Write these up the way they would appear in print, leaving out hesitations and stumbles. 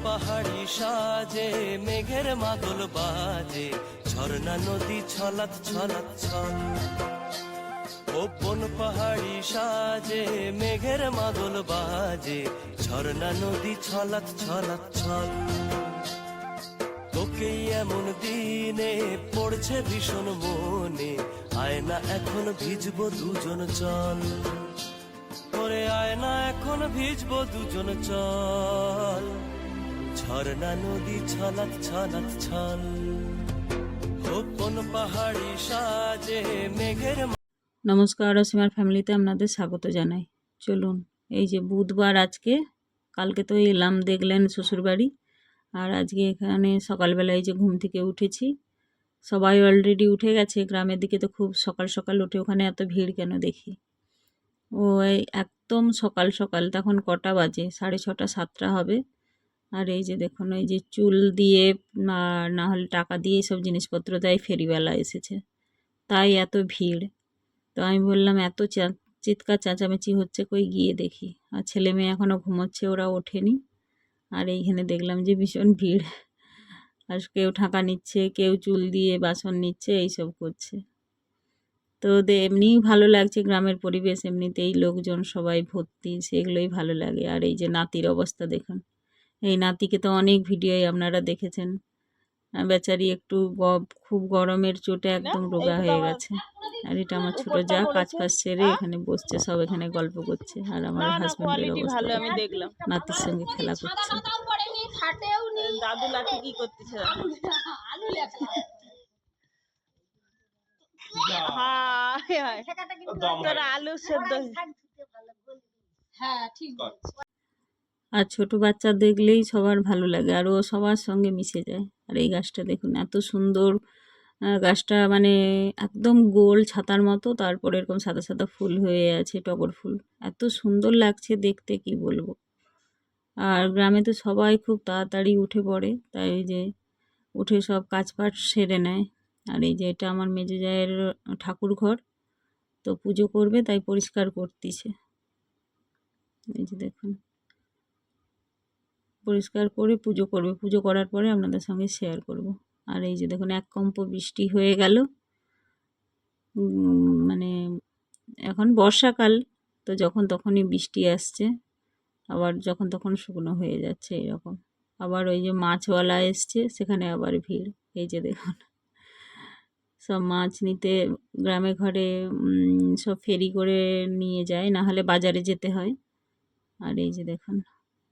পাহাড়ি সাজে মেঘের মাদল বাজে, ঝর্ণা নদী ছলাৎ ছলাৎ ছল। কোন পাহাড়ি সাজে মেঘের মাদল বাজে, ঝর্ণা নদী ছলাৎ ছলাৎ ছল। তোকে এমন দিনে পড়ছে ভীষণ মনে, আয়না এখন ভিজবো দুজন চল। ওরে আয়না এখন ভিজবো দুজন চল, ঝর্ণা নদী ছলাৎ ছলাৎ ছল। কোন পাহাড়ি সাজে মেঘের। নমস্কার, অসীমার ফ্যামিলিতে আপনাদের স্বাগত জানাই। চলুন, এই যে বুধবার আজকে, কালকে তো এলাম দেখলেন শ্বশুরবাড়ি, আর আজকে এখানে সকালবেলায় যে ঘুম থেকে উঠেছি, সবাই অলরেডি উঠে গেছে। গ্রামের দিকে তো খুব সকাল সকাল উঠে, ওখানে এত ভিড় কেন দেখি। ওই একদম সকাল সকাল, তখন কটা বাজে? 6:30 7টা হবে। আর এই যে দেখুন, এই যে চুল দিয়ে না হলে টাকা দিয়ে সব জিনিসপত্র দেয়, ফেরিওয়ালা এসেছে, তাই এত ভিড়। তো আমি বললাম এত চিৎকার চেঁচামেচি হচ্ছে, কই গিয়ে দেখি। আর ছেলে মেয়ে এখনও ঘুমোচ্ছে, ওরা ওঠেনি। আর এইখানে দেখলাম যে ভীষণ ভিড়, আর কেউ ঠাকা নিচ্ছে, কেউ চুল দিয়ে বাসন নিচ্ছে, এইসব করছে। তো এমনিই ভালো লাগছে, গ্রামের পরিবেশ এমনিতেই, লোকজন সবাই ভর্তি, সেগুলোই ভালো লাগে। আর এই যে নাতির অবস্থা দেখুন, এই নাতিকে তো অনেক ভিডিওই আপনারা দেখেছেন। বেচারি একটু খুব গরমের চোটে একদম রোগা হয়ে গেছে। আর এটা আমার ছোট যা কাজ ফাজ সেরে এখানে বসছে, সব এখানে গল্প করছে। আর আমার হাজবেন্ডের অবস্থা নাতির সঙ্গে খেলা করছে। দাদু লাঠি কি করতেছে? আলু সেদ্ধ। হ্যাঁ ঠিক। আর ছোট বাচ্চা দেখলেই সবার ভালো লাগে, আর ও সবার সঙ্গে মিশে যায়। আর এই গাছটা দেখুন এত সুন্দর, গাছটা মানে একদম গোল ছাতার মতো, তারপরে এরকম সাদা সাদা ফুল হয়ে আছে, টগর ফুল, এত সুন্দর লাগছে দেখতে, কি বলবো। আর গ্রামে তো সবাই খুব তাড়াতাড়ি উঠে পড়ে, তাই এই যে উঠে সব কাজ পাট সেরে নেয়। আর এই যে এটা আমার মেজো জায়ের ঠাকুর ঘর, তো পুজো করবে তাই পরিষ্কার করতেছে। এই যে দেখুন, পরিষ্কার করে পুজো করবে, পুজো করার পরে আপনাদের সঙ্গে শেয়ার করব। আর এই যে দেখুন, এক কম্প বৃষ্টি হয়ে গেল। মানে এখন বর্ষাকাল, তো যখন তখনই বৃষ্টি আসছে, আবার যখন তখন শুকনো হয়ে যাচ্ছে এরকম। আবার ওই যে মাছওয়ালা এসছে, সেখানে আবার ভিড়। এই যে দেখুন, সব মাছ নিতে গ্রামে ঘরে সব ফেরি করে নিয়ে যায়, না হলে বাজারে যেতে হয়। আর এই যে দেখুন,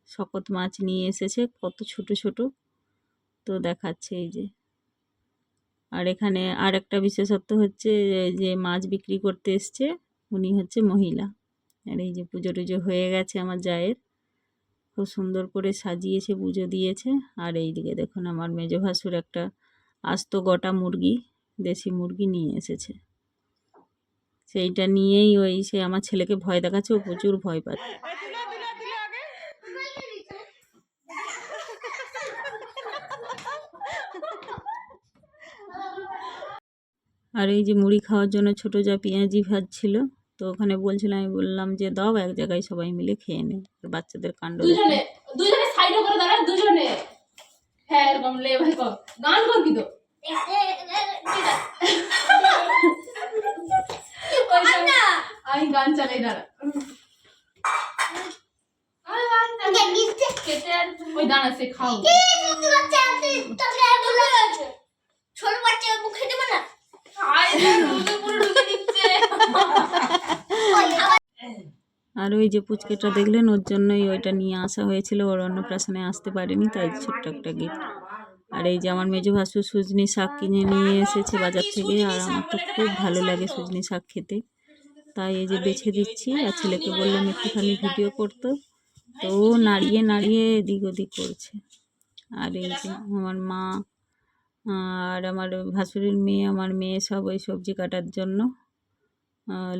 শকত মাছ নিয়ে এসেছে, কত ছোট ছোট, তো দেখাচ্ছে এই যে। আর এখানে আর একটা বিশেষত্ব হচ্ছে যে মাছ বিক্রি করতে এসছে, উনি হচ্ছে মহিলা। আর এই যে পুজো টুজো হয়ে গেছে আমার জায়ের, খুব সুন্দর করে সাজিয়েছে, পুজো দিয়েছে। আর এই দিকে দেখুন, আমার মেজো ভাসুর একটা আস্ত গোটা মুরগি, দেশি মুরগি নিয়ে এসেছে। সেইটা নিয়েই সে আমার ছেলেকে ভয় দেখাচ্ছে, ও প্রচুর ভয় পাচ্ছে। আর এই যে মুড়ি খাওয়ার জন্য ছোট যা পেঁয়াজি ভাজছিল, তো ওখানে বলছিলাম, আমি বললাম যে দাও, এক জায়গায় সবাই মিলে খেয়ে নে। আর বাচ্চাদের কাণ্ড দুজনে দুজনে সাইডে করে দাঁড়া, দুজনে। হ্যাঁ এরকম লে ভাই, কর গান করবি তো। আমি গান চালাই, দাঁড়া। ওই দাঁড়া, সে খাও। ছোট বাচ্চা মুখে দেবে না, পুরো ঢুকে দিচ্ছে। আর ওই যে পুচকেটা দেখলেন, ওর জন্যই ওইটা নিয়ে আসা হয়েছিল, ওর অন্নপ্রাশনে আসতে পারেনি, তাই ছোট্ট একটা গিফট। আর এই যে আমার মেজো ভাসুর সুজনি শাক কিনে নিয়ে এসেছে বাজার থেকে, আর আমার তো খুব ভালো লাগে সুজনি শাক খেতে, তাই এই যে বেছে দিচ্ছি। আর ছেলেকে বললাম একটুখানি ভিডিও করতো, তো ও নাড়িয়ে নাড়িয়ে এদিক ওদিক করছে। আর এই যে আমার মা আর আমার ভাসুরের মেয়ে, আমার মেয়ে সব ওই সবজি কাটার জন্য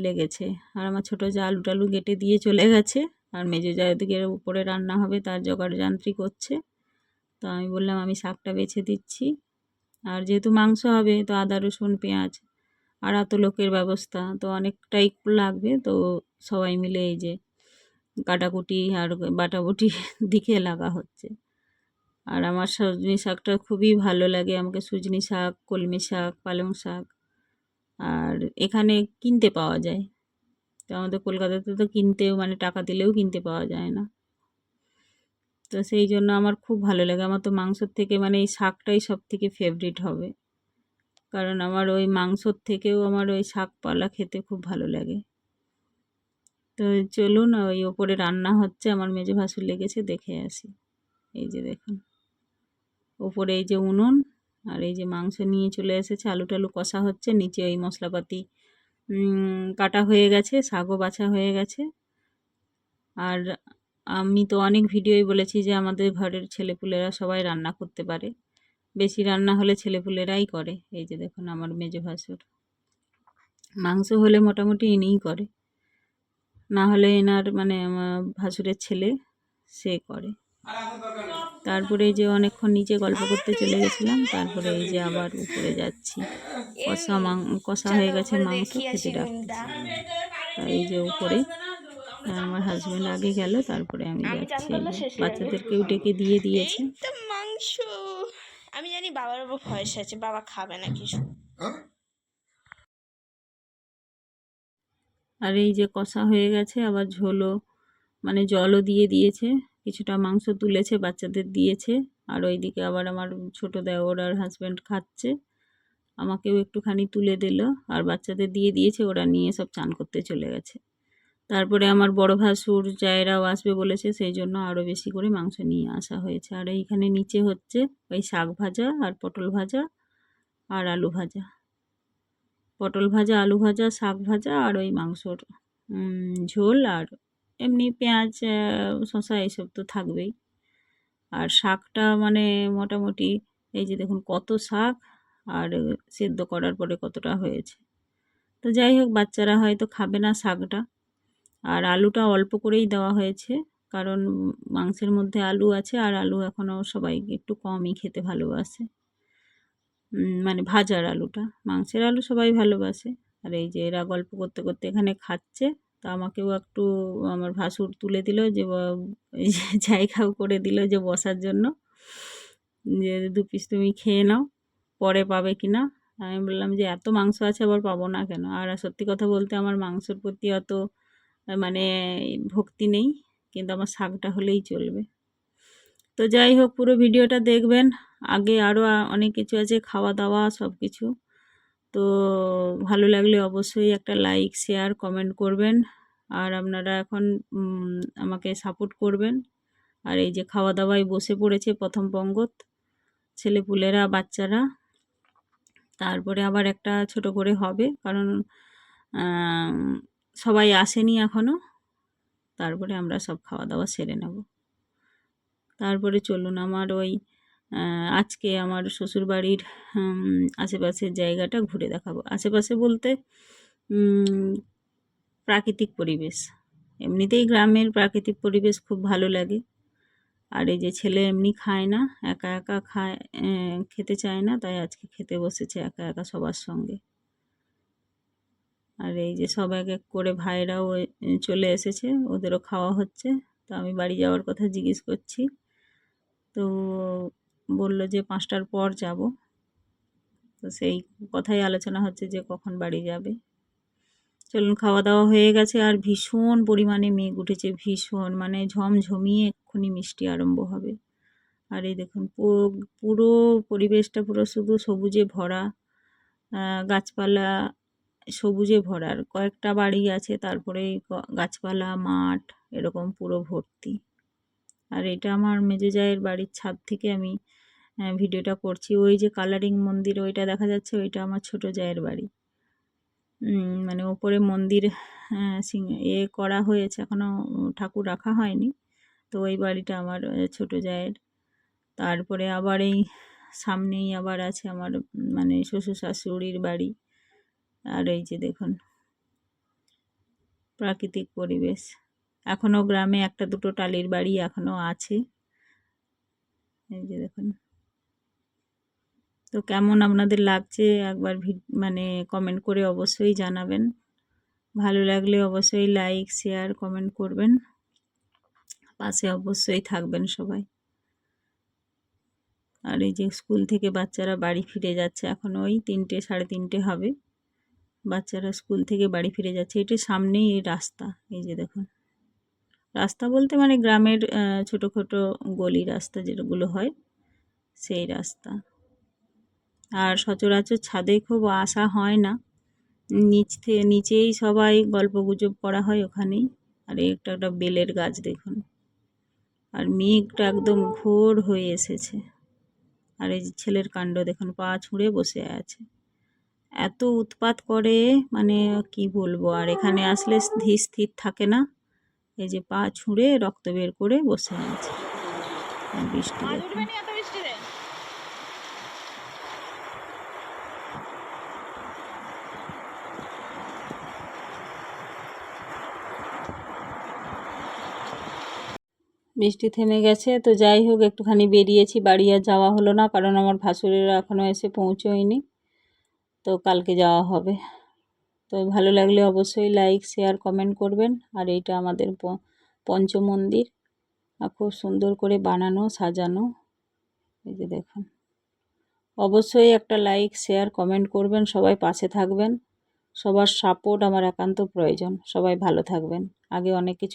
লেগেছে। আর আমার ছোটো যা আলু টালু কেটে দিয়ে চলে গেছে, আর মেজো যা ওদিকে উপরে রান্না হবে তার জোগাড় যন্ত্রী করছে। তো আমি বললাম আমি শাকটা বেছে দিচ্ছি, আর যেহেতু মাংস হবে তো আদা রসুন পেঁয়াজ আর এত লোকের ব্যবস্থা, তো অনেকটাই লাগবে। তো সবাই মিলে এই যে কাটাকুটি আর বাটাবুটি দিকে লাগা হচ্ছে। আর আমার সজনি শাকটা খুবই ভালো লাগে, আমাকে সজনি শাক, কলমি শাক, পালং শাক। আর এখানে কিনতে পাওয়া যায়, তো আমাদের কলকাতাতে তো কিনতেও মানে টাকা দিলেও কিনতে পাওয়া যায় না। তো সেই জন্য আমার খুব ভালো লাগে। আমার তো মাংসর থেকে মানে এই শাকটাই সব থেকে ফেভারিট হবে, কারণ আমার ওই মাংসর থেকেও আমার ওই শাকপালা খেতে খুব ভালো লাগে। তো চলুন, ওই ওপরে রান্না হচ্ছে, আমার মেজো ভাসুর লেগেছে, দেখে আসি। এই যে দেখুন, ওপরে এই যে উনুন, আর এই যে মাংস নিয়ে চলে এসেছে, আলু টালু কষা হচ্ছে, নিচে ওই মশলাপাতি কাটা হয়ে গেছে, শাকও বাছা হয়ে গেছে। আর আমি তো অনেক ভিডিওই বলেছি যে আমাদের ঘরের ছেলেপুলেরা সবাই রান্না করতে পারে, বেশি রান্না হলে ছেলেপুলেরাই করে। এই যে দেখুন আমার মেজো ভাসুর, মাংস হলে মোটামুটি ইনিই করে, না হলে এনার মানে আমার ভাসুরের ছেলে সে করে। তারপরে এই যে অনেকক্ষণ নিচে গল্প করতে চলে গেছিলাম, তারপরে এই যে আবার উপরে যাচ্ছি। কষা হয়ে গেছে মাংস, খেতে ডাকতেছে। তাই এই যে উপরে আমার হাজবেন্ড আগে গেল, তারপরে আমি যাচ্ছি। এই যে বাচ্চাদেরকেও ডেকে দিয়ে দিয়েছে। তো মাংস আমি জানি বাবার উপর ভরস আছে, বাবা খাবে না কিছু। আর এই যে কষা হয়ে গেছে, আবার ঝোলও মানে জলও দিয়ে দিয়েছে, কিছুটা মাংস তুলেছে বাচ্চাদের দিয়েছে। আর ওইদিকে আবার আমার ছোট দেওর আর হাজব্যান্ড খাচ্ছে, আমাকেও একটুখানি তুলে দিল, আর বাচ্চাদের দিয়ে দিয়েছে, ওরা নিয়ে সব চান করতে চলে গেছে। তারপরে আমার বড় ভাসুর জায়েরাও আসবে বলেছে, সেই জন্য আরও বেশি করে মাংস নিয়ে আসা হয়েছে। আর এইখানে নিচে হচ্ছে ওই শাক ভাজা আর পটল ভাজা আর আলু ভাজা, পটল ভাজা, আলু ভাজা, শাক ভাজা, আর ওই মাংসর ঝোল, আর এমনি পেঁয়াজ শসা এইসব তো থাকবেই। আর শাকটা মানে মোটামুটি এই যে দেখুন কত শাক, আর সেদ্ধ করার পরে কতটা হয়েছে। তো যাই হোক, বাচ্চারা হয়তো খাবে না শাকটা, আর আলুটা অল্প করেই দেওয়া হয়েছে, কারণ মাংসের মধ্যে আলু আছে, আর আলু এখনও সবাই একটু কমই খেতে ভালোবাসে, মানে ভাজার আলুটা, মাংসের আলু সবাই ভালোবাসে। আর এই যে এরা গল্প করতে করতে এখানে খাচ্ছে, তা আমাকেও একটু আমার ভাসুর তুলে দিল, যে এই যে জায়গাও করে দিল যে বসার জন্য, যে 2 পিস তুমি খেয়ে নাও, পরে পাবে কিনা। আমি বললাম যে এত মাংস আছে আবার পাবো না কেন। আর সত্যি কথা বলতে আমার মাংসর প্রতি অত মানে ভক্তি নেই, কিন্তু আমার শাকটা হলেই চলবে। তো যাই হোক, পুরো ভিডিওটা দেখবেন, আগে আরও অনেক কিছু আছে, খাওয়া দাওয়া সব কিছু। তো ভালো লাগলে অবশ্যই একটা লাইক, শেয়ার, কমেন্ট করবেন, আর আপনারা এখন আমাকে সাপোর্ট করবেন। আর এই যে খাওয়া দাওয়ায় বসে পড়েছে প্রথম পঙ্গত, ছেলেপুলেরা, বাচ্চারা। তারপরে আবার একটা ছোট করে হবে, কারণ সবাই আসেনি এখনও, তারপরে আমরা সব খাওয়া দাওয়া সেরে নেব। তারপরে চলুন আমার ওই আজকে আমার শ্বশুরবাড়ির আশেপাশের জায়গাটা ঘুরে দেখাবো। আশেপাশে বলতে প্রাকৃতিক পরিবেশ, এমনিতেই গ্রামের প্রাকৃতিক পরিবেশ খুব ভালো লাগে। আর এই যে ছেলে এমনি খায় না, একা একা খায়, খেতে চায় না, তাই আজকে খেতে বসেছে একা একা সবার সঙ্গে। আর এই যে সব এক এক করে ভাইরাও চলে এসেছে, ওদেরও খাওয়া হচ্ছে। তো আমি বাড়ি যাওয়ার কথা জিজ্ঞেস করছি, তো বলল যে 5টার পর যাব। তো সেই কথাই আলোচনা হচ্ছে যে কখন বাড়ি যাবে। চলুন, খাওয়া দাওয়া হয়ে গেছে, আর ভীষণ পরিমাণে মেঘ উঠেছে, ভীষণ মানে ঝমঝমিয়ে এক্ষুনি বৃষ্টি আরম্ভ হবে। আর এই দেখুন পুরো পরিবেশটা পুরো শুধু সবুজে ভরা, গাছপালা সবুজে ভরা, আর কয়েকটা বাড়ি আছে, তারপরে গাছপালা, মাঠ, এরকম পুরো ভর্তি। আর এটা আমার মেজো জায়ের বাড়ির ছাদ থেকে আমি ভিডিওটা করছি। ওই যে কালারিং মন্দির ওইটা দেখা যাচ্ছে, ওইটা আমার ছোট জায়ের বাড়ি। মানে ওপরে মন্দির করা হয়েছে, এখনও ঠাকুর রাখা হয়নি। তো ওই বাড়িটা আমার ছোট জায়ের। তারপরে আবার এই সামনেই আবার আছে আমার মানে শ্বশুর শাশুড়ির বাড়ি। আর এই যে দেখুন প্রাকৃতিক পরিবেশ, এখনও গ্রামে একটা দুটো টালির বাড়ি এখনও আছে। এই যে দেখুন। তো কেমন আপনাদের লাগছে একবার মানে কমেন্ট করে অবশ্যই জানাবেন। ভালো লাগলে অবশ্যই লাইক, শেয়ার, কমেন্ট করবেন, পাশে অবশ্যই থাকবেন সবাই। আর এই যে স্কুল থেকে বাচ্চারা বাড়ি ফিরে যাচ্ছে, এখন ওই 3টে 3:30 হবে। বাচ্চারা স্কুল থেকে বাড়ি ফিরে যাচ্ছে। এটি সামনেই এই রাস্তা, এই যে দেখুন। রাস্তা বলতে মানে গ্রামের ছোটোখাটো গলি রাস্তা যেগুলো হয়, সেই রাস্তা। আর সচরাচর ছাদে খুব আসা হয় না, নিচেই সবাই গল্পগুজব করা হয় ওখানেই। আর এই একটা বেলের গাছ দেখুন। আর মেঘটা একদম ঘোর হয়ে এসেছে। আর এই যে ছেলের কাণ্ড দেখুন, পা ছুঁড়ে বসে আছে। এত উৎপাত করে মানে কি বলবো। আর এখানে আসলে ধীর স্থির থাকে না, এই যে পা ছুঁড়ে রক্ত বের করে বসে আছে। আর বৃষ্টি দেখুন। বৃষ্টি থেমে গেছে, তো যাই হোক একটুখানি বেরিয়েছি, বাড়ি আর যাওয়া হলো না কারণ আমার ভাসুরেরা এখনও এসে পৌঁছোয়নি, তো কালকে যাওয়া হবে। তো ভালো লাগলে অবশ্যই লাইক শেয়ার কমেন্ট করবেন। আর এইটা আমাদের পঞ্চমন্দির, আর খুব সুন্দর করে বানানো সাজানো, এই যে দেখুন। অবশ্যই একটা লাইক শেয়ার কমেন্ট করবেন, সবাই পাশে থাকবেন। সবার সাপোর্ট আমার একান্ত প্রয়োজন। সবাই ভালো থাকবেন। আগে অনেক কিছু